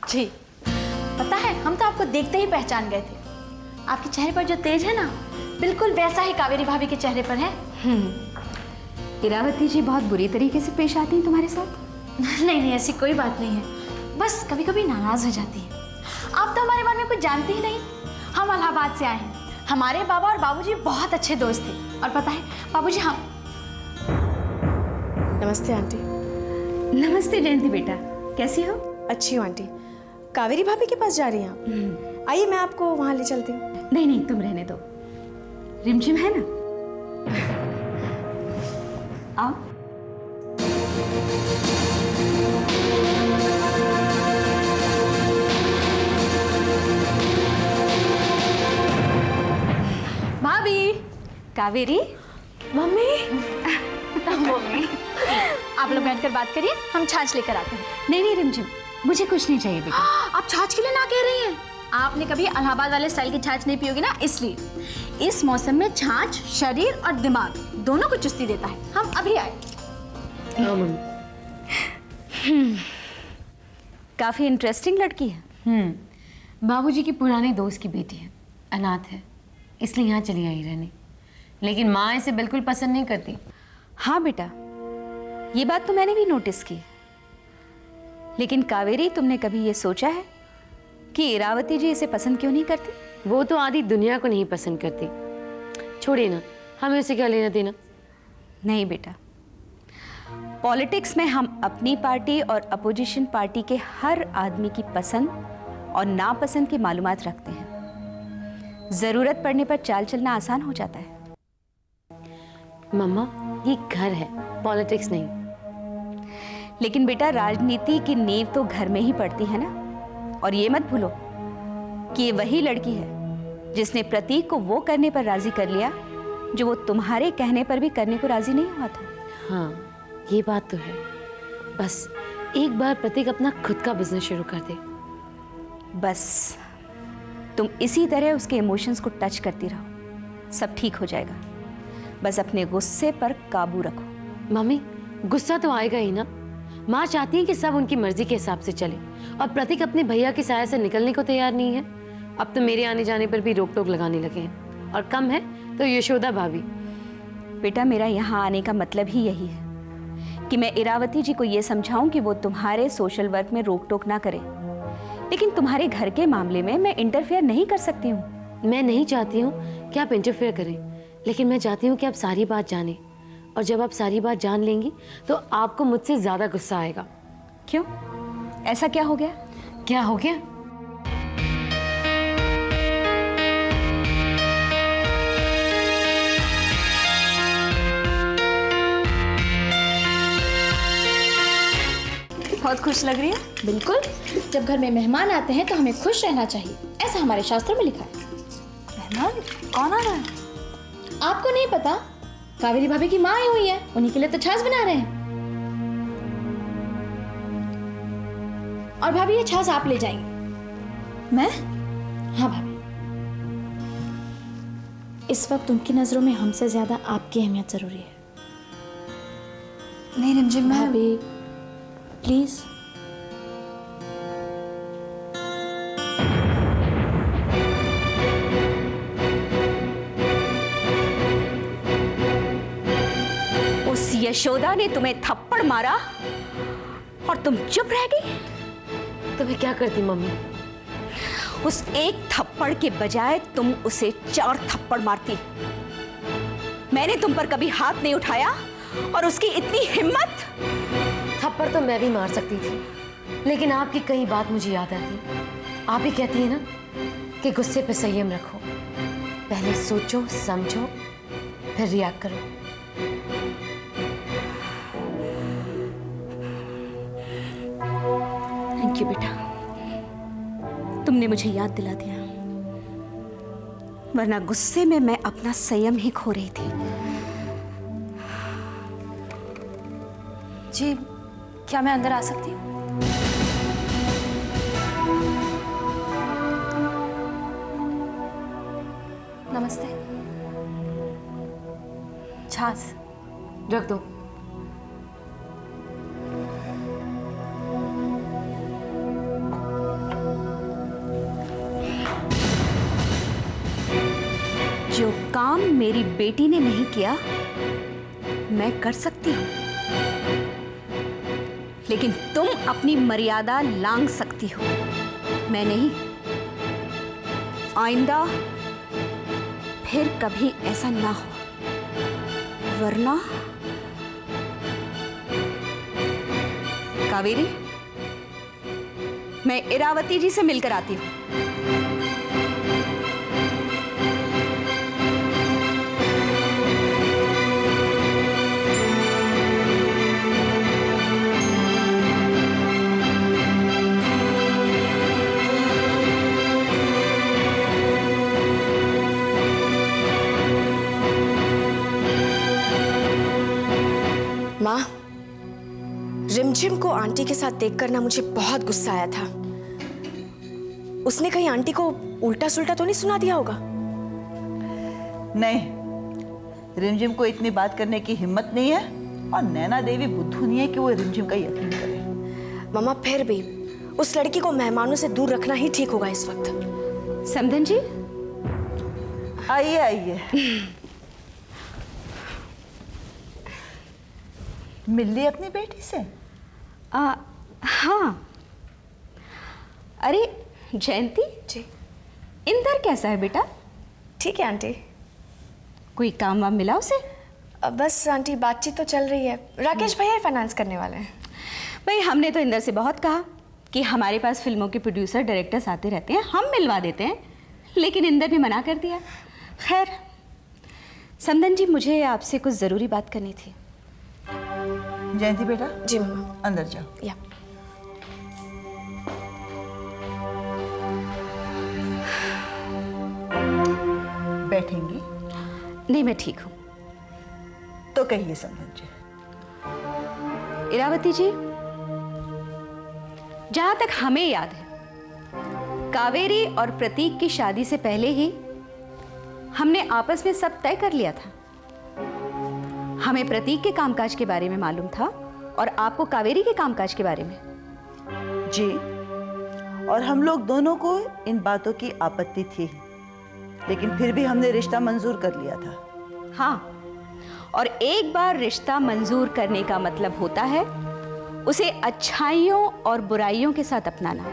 जी, पता है हम तो आपको देखते ही पहचान गए थे। आपके चेहरे पर जो तेज है ना, बिल्कुल वैसा ही कावेरी भाभी के चेहरे पर है। इरावती जी बहुत बुरी तरीके से पेश आती हैं तुम्हारे साथ? नहीं नहीं, ऐसी कोई बात नहीं है, बस कभी कभी नाराज हो जाती है। आप तो हमारे बारे में कुछ जानते ही नहीं। हम इलाहाबाद से आए हैं। हमारे बाबा और बाबूजी बहुत अच्छे दोस्त थे। और पता है बाबूजी, हम नमस्ते आंटी। नमस्ते जयंती बेटा, कैसी हो? अच्छी हूँ आंटी। कावेरी भाभी के पास जा रही हैं आप? आइए मैं आपको वहाँ ले चलती हूँ। नहीं नहीं, तुम रहने दो, रिमझिम है ना। आओ। भाभी। कावेरी। मम्मी। मम्मी, आप लोग बैठकर बात करिए, हम छाछ लेकर आते हैं। नहीं नहीं रिमझिम, मुझे कुछ नहीं चाहिए बेटा। आप छाछ के लिए ना कह रही हैं? आपने कभी इलाहाबाद वाले स्टाइल की छाछ नहीं पी होगी ना, इसलिए। इस मौसम में छाछ शरीर और दिमाग दोनों को चुस्ती देता है। हम अभी आए। काफी इंटरेस्टिंग लड़की है। बाबूजी की पुराने दोस्त की बेटी है, अनाथ है, इसलिए यहाँ चली आई रहने। लेकिन माँ इसे बिल्कुल पसंद नहीं करती। हाँ बेटा, ये बात तो मैंने भी नोटिस की। लेकिन कावेरी, तुमने कभी ये सोचा है कि इरावती जी इसे पसंद क्यों नहीं करती? वो तो आधी दुनिया को नहीं पसंद करती। छोड़िए ना, हमें उसे क्या लेना देना। नहीं बेटा, पॉलिटिक्स में हम अपनी पार्टी और अपोजिशन पार्टी के हर आदमी की पसंद और नापसंद की मालूमात रखते हैं। जरूरत पड़ने पर चाल चलना आसान हो जाता है। मम्मा, ये घर है, पॉलिटिक्स नहीं। लेकिन बेटा, राजनीति की नींव तो घर में ही पड़ती है ना। और ये मत भूलो कि ये वही लड़की है जिसने प्रतीक को वो करने पर राजी कर लिया जो वो तुम्हारे कहने पर भी करने को राजी नहीं हुआ था। हाँ, ये बात तो है। बस एक बार प्रतीक अपना खुद का बिजनेस शुरू कर दे। बस तुम इसी तरह उसके इमोशंस को टच करती रहो, सब ठीक हो जाएगा। बस अपने गुस्से पर काबू रखो। मम्मी, गुस्सा तो आएगा ही ना। माँ चाहती है कि सब उनकी मर्जी के हिसाब से चले, और प्रतीक अपने भैया की साया से निकलने को तैयार नहीं है। अब तो मेरे आने जाने पर भी रोक टोक लगाने लगे हैं, और कम है तो यशोदा भाभी। बेटा, मेरा यहाँ आने का मतलब ही यही है कि मैं इरावती जी को ये समझाऊं कि वो तुम्हारे सोशल वर्क में रोक टोक ना करे। लेकिन तुम्हारे घर के मामले में मैं इंटरफेयर नहीं कर सकती हूँ। मैं नहीं चाहती हूँ कि आप इंटरफेयर करें, लेकिन मैं चाहती हूँ कि आप सारी बात जानें। और जब आप सारी बात जान लेंगी तो आपको मुझसे ज्यादा गुस्सा आएगा। क्यों? ऐसा क्या हो गया? क्या हो गया? बहुत खुश लग रही है। बिल्कुल, जब घर में मेहमान आते हैं तो हमें खुश रहना चाहिए, ऐसा हमारे शास्त्रों में लिखा है। मेहमान कौन आ रहा है? आपको नहीं पता? कावेरी भाभी की माँ आई हुई है, उन्हीं के लिए तो छाछ बना रहे हैं। और भाभी, ये छाछ आप ले जाएंगे। मैं? हाँ भाभी, इस वक्त उनकी नजरों में हमसे ज्यादा आपकी अहमियत जरूरी है। नहीं रिमझिम, भाभी प्लीज। उस यशोदा ने तुम्हें थप्पड़ मारा और तुम चुप रह गई? तो मैं क्या करती मम्मी? उस एक थप्पड़ के बजाय तुम उसे 4 थप्पड़ मारती। मैंने तुम पर कभी हाथ नहीं उठाया और उसकी इतनी हिम्मत। थप्पड़ तो मैं भी मार सकती थी, लेकिन आपकी कई बात मुझे याद आती। आप ही कहती है ना कि गुस्से पे संयम रखो, पहले सोचो समझो फिर रिएक्ट करो। थैंक यू बेटा, तुमने मुझे याद दिला दिया, वरना गुस्से में मैं अपना संयम ही खो रही थी। जी, क्या मैं अंदर आ सकती हूँ? नमस्ते। छाछ रख दो। जो काम मेरी बेटी ने नहीं किया मैं कर सकती हूं, लेकिन तुम अपनी मर्यादा लांघ सकती हो, मैं नहीं। आइंदा फिर कभी ऐसा ना हो, वरना। कावेरी, मैं इरावती जी से मिलकर आती हूं। माँ, रिमझिम को आंटी के साथ देखकर ना मुझे बहुत गुस्सा आया था। उसने कहीं आंटी को उल्टा सुल्टा तो नहीं सुना दिया होगा? नहीं, रिमझिम को इतनी बात करने की हिम्मत नहीं है और नैना देवी बुद्धू नहीं है कि वो रिमझिम का यकीन करे। मामा, फिर भी उस लड़की को मेहमानों से दूर रखना ही ठीक होगा इस वक्त। समधन जी, आइए आइए। मिल ली अपनी बेटी से? हाँ। अरे जयंती जी। इंदर कैसा है बेटा? ठीक है आंटी। कोई काम वाम मिला उसे? बस आंटी, बातचीत तो चल रही है। राकेश भैया फाइनेंस करने वाले हैं। भाई हमने तो इंदर से बहुत कहा कि हमारे पास फिल्मों के प्रोड्यूसर डायरेक्टर्स आते रहते हैं, हम मिलवा देते हैं, लेकिन इंदर ने मना कर दिया। खैर समधन जी, मुझे आपसे कुछ ज़रूरी बात करनी थी। जयंती बेटा, जी मामा। अंदर जाओ। या बैठेंगी? नहीं, मैं ठीक हूँ। तो कहिए समधन जी। इरावती जी, जहां तक हमें याद है, कावेरी और प्रतीक की शादी से पहले ही हमने आपस में सब तय कर लिया था। हमें प्रतीक के कामकाज के बारे में मालूम था और आपको कावेरी के कामकाज के बारे में। जी, और हम लोग दोनों को इन बातों की आपत्ति थी, लेकिन फिर भी हमने रिश्ता मंजूर कर लिया था। हाँ, और एक बार रिश्ता मंजूर करने का मतलब होता है उसे अच्छाइयों और बुराइयों के साथ अपनाना।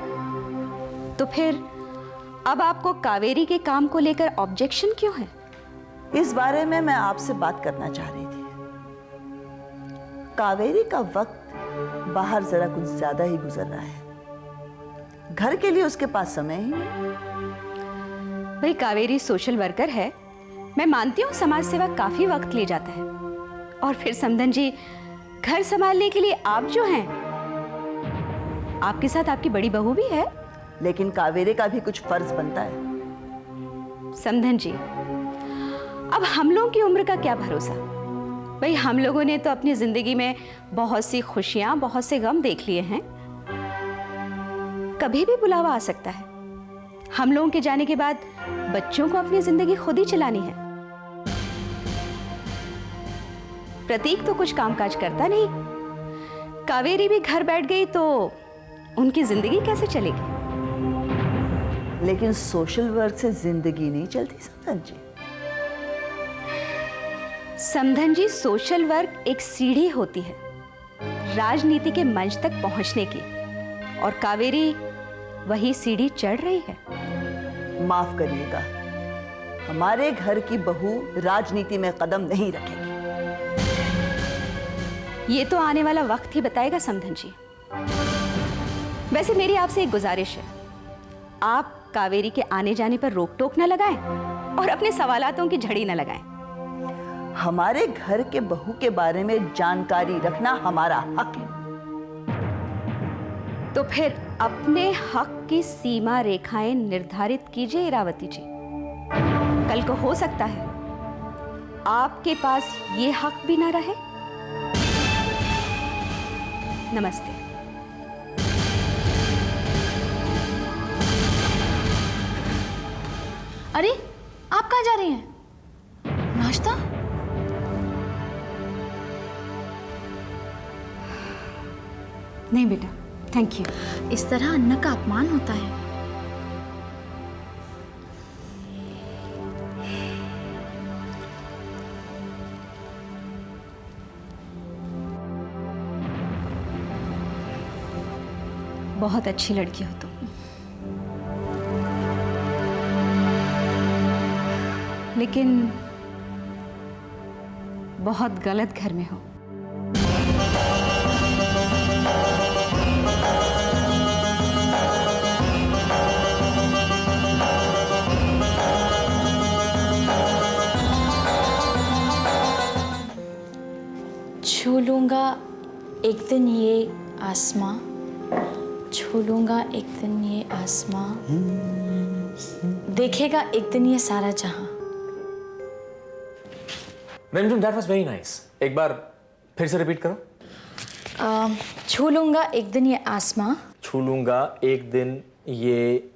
तो फिर अब आपको कावेरी के काम को लेकर ऑब्जेक्शन क्यों है? इस बारे में मैं आपसे बात करना चाह रही थी। कावेरी का वक्त बाहर जरा कुछ ज्यादा ही गुजर रहा है। घर के लिए उसके पास समय ही नहीं। भाई कावेरी सोशल वर्कर है, मैं मानती हूँ समाज सेवा काफी वक्त ले जाता है। और फिर समधन जी, घर संभालने के लिए आप जो हैं, आपके साथ आपकी बड़ी बहू भी है। लेकिन कावेरी का भी कुछ फर्ज बनता है। समधन जी, अब हम लोगों की उम्र का क्या भरोसा? भाई हम लोगों ने तो अपनी जिंदगी में बहुत सी खुशियां, बहुत से गम देख लिए हैं। कभी भी बुलावा आ सकता है। हम लोगों के जाने के बाद बच्चों को अपनी जिंदगी खुद ही चलानी है। प्रतीक तो कुछ कामकाज करता नहीं, कावेरी भी घर बैठ गई तो उनकी जिंदगी कैसे चलेगी? लेकिन सोशल वर्क से जिंदगी नहीं चलती समधन जी। समधन जी, सोशल वर्क एक सीढ़ी होती है राजनीति के मंच तक पहुंचने की, और कावेरी वही सीढ़ी चढ़ रही है। माफ करिएगा, हमारे घर की बहू राजनीति में कदम नहीं रखेगी। ये तो आने वाला वक्त ही बताएगा समधन जी। वैसे मेरी आपसे एक गुजारिश है, आप कावेरी के आने जाने पर रोक टोक न लगाएं और अपने सवालातों की झड़ी न लगाएं। हमारे घर के बहू के बारे में जानकारी रखना हमारा हक है। तो फिर अपने हक की सीमा रेखाएं निर्धारित कीजिए इरावती जी। कल को हो सकता है आपके पास ये हक भी ना रहे। नमस्ते। अरे आप कहाँ जा रही हैं? नाश्ता? नहीं बेटा, थैंक यू। इस तरह अन्न का अपमान होता है। बहुत अच्छी लड़की हो तुम, लेकिन बहुत गलत घर में हो। छू लूँगा एक दिन ये आसमां, छू लूँगा एक दिन ये आसमां, देखेगा एक दिन ये सारा जहां। Ma'am that was very nice, एक बार फिर से रिपीट करो। छू लूँगा एक दिन ये आसमां, छू लूंगा एक दिन ये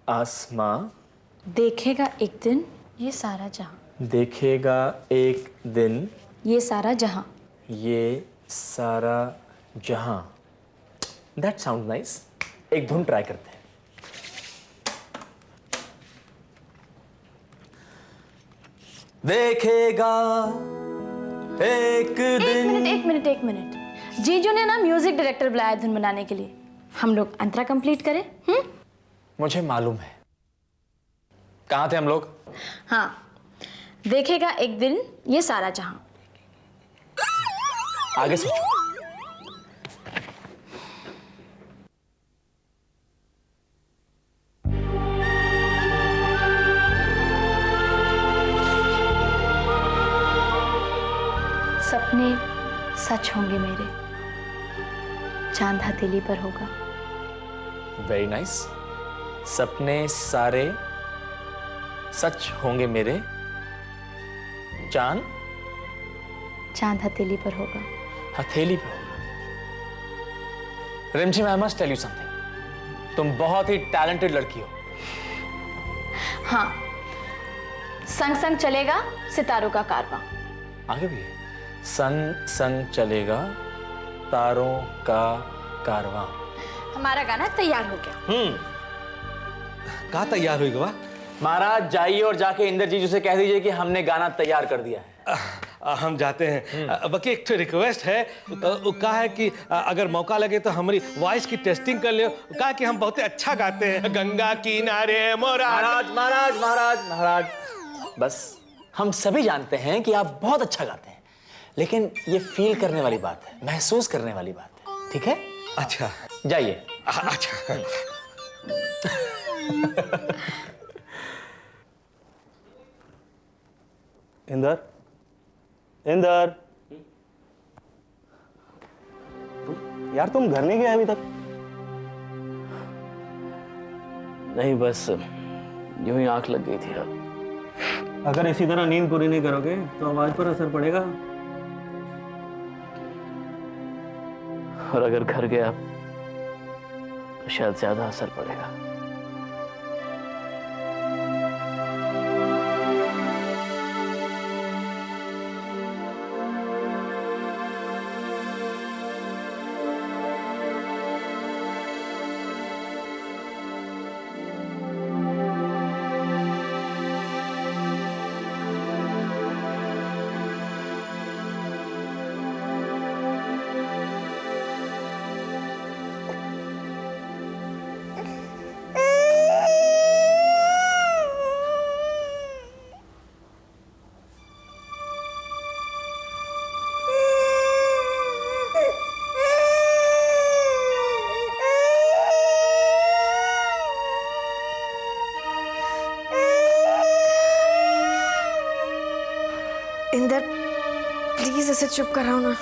आसमां, देखेगा एक दिन ये सारा जहां, देखेगा एक दिन ये सारा जहां। ये सारा जहां। दैट साउंड नाइस, एक धुन ट्राई करते हैं। देखेगा एक दिन। एक मिनट। जीजू ने ना म्यूजिक डायरेक्टर बुलाया धुन बनाने के लिए, हम लोग अंतरा कंप्लीट करें? मुझे मालूम है। कहाँ थे हम लोग? हाँ, देखेगा एक दिन ये सारा जहां। आगे सोचो। सपने सच होंगे मेरे, चांद हथेली पर होगा। Very nice. सपने सारे सच होंगे मेरे, चांद चांद हथेली पर होगा। हथेली पे होगा। Rimjhim, I must tell you something, तुम बहुत ही टैलेंटेड लड़की हो। हाँ, संग संग चलेगा सितारों का कारवां। आगे भी है। संग संग चलेगा तारों का कारवां। हमारा गाना तैयार हो गया। कहाँ तैयार हुई गवा? महाराज जाइए और जाके इंद्र जीजू से कह दीजिए कि हमने गाना तैयार कर दिया है। हम जाते हैं। बाकी एक रिक्वेस्ट है, वो कहा है कि अगर मौका लगे तो हमारी वॉइस की टेस्टिंग कर ले। कहा कि हम बहुत अच्छा गाते हैं। गंगा किनारे मोरा। महाराज महाराज महाराज महाराज, बस हम सभी जानते हैं कि आप बहुत अच्छा गाते हैं, लेकिन ये फील करने वाली बात है, महसूस करने वाली बात है, ठीक है? अच्छा जाइए। अच्छा। इंदर, इंदर, यार तुम घर नहीं गए अभी तक? नहीं, बस यूं ही आंख लग गई थी यार। अगर इसी तरह नींद पूरी नहीं करोगे तो आवाज पर असर पड़ेगा। और अगर घर गया तो शायद ज्यादा असर पड़ेगा। इंदर, प्लीज इसे चुप कराओ ना।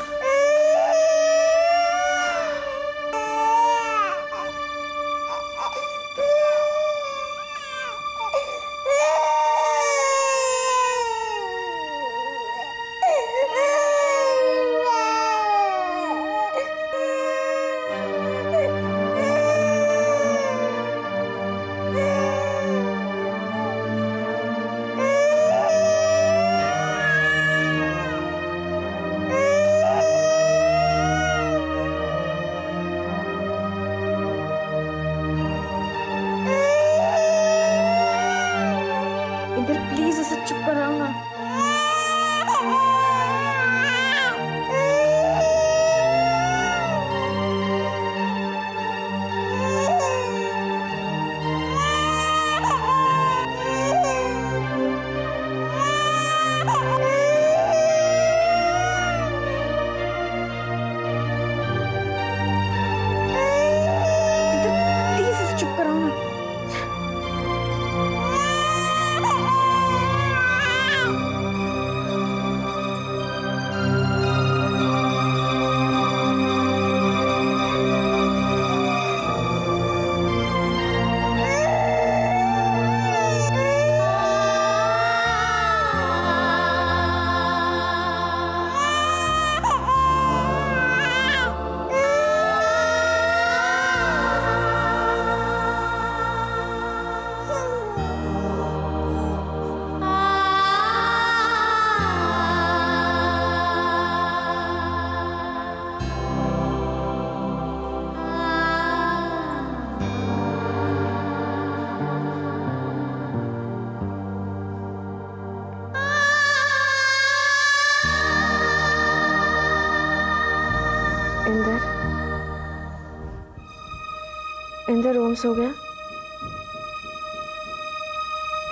ओम सो गया?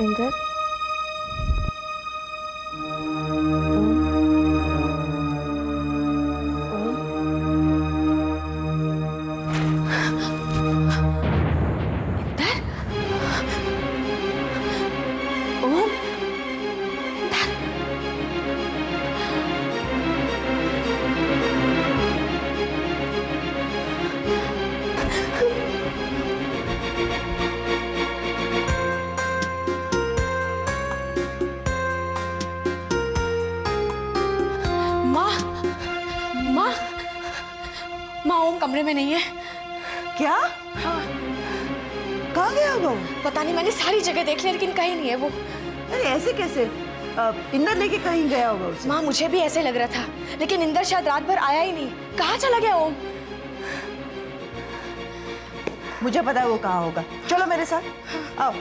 इंदर? माँ, ओम कमरे में नहीं है। क्या? हाँ। कहाँ गया होगा वो? पता नहीं, मैंने सारी जगह देख लिया लेकिन कहीं नहीं है वो। अरे ऐसे कैसे? इंदर लेके कहीं गया होगा उसे। माँ, मुझे भी ऐसे लग रहा था, लेकिन इंदर शायद रात भर आया ही नहीं। कहाँ चला गया ओम? मुझे पता है वो कहाँ होगा। चलो मेरे साथ, आओ।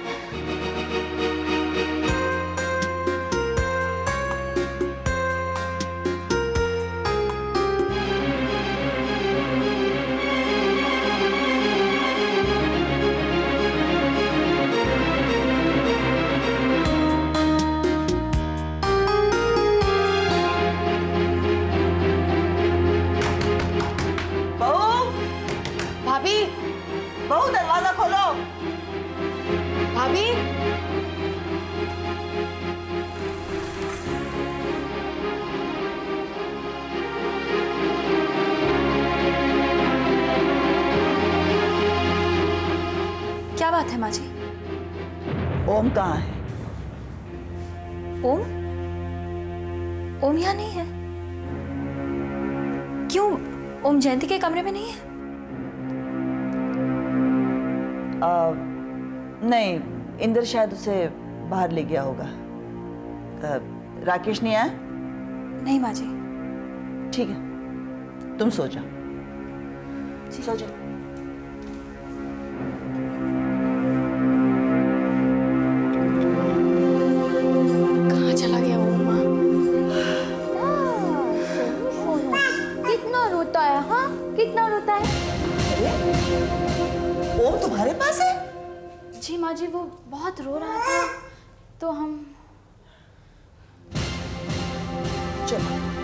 भाभी, बहू दरवाजा खोलो। भाभी, क्या बात है माँ जी? ओम कहाँ है? ओम? ओम यहाँ नहीं है। क्यों? ओम जयंती के कमरे में नहीं है? नहीं, इंदर शायद उसे बाहर ले गया होगा। राकेश नहीं आया? नहीं माँ जी। ठीक है, तुम सो जाओ। सो जाओ। कहाँ चला गया ओम? माँ, कितना रोता है? हाँ, कितना रोता है? ओम तुम्हारे पास है? जी माँ जी, वो बहुत रो रहा था तो हम। चलो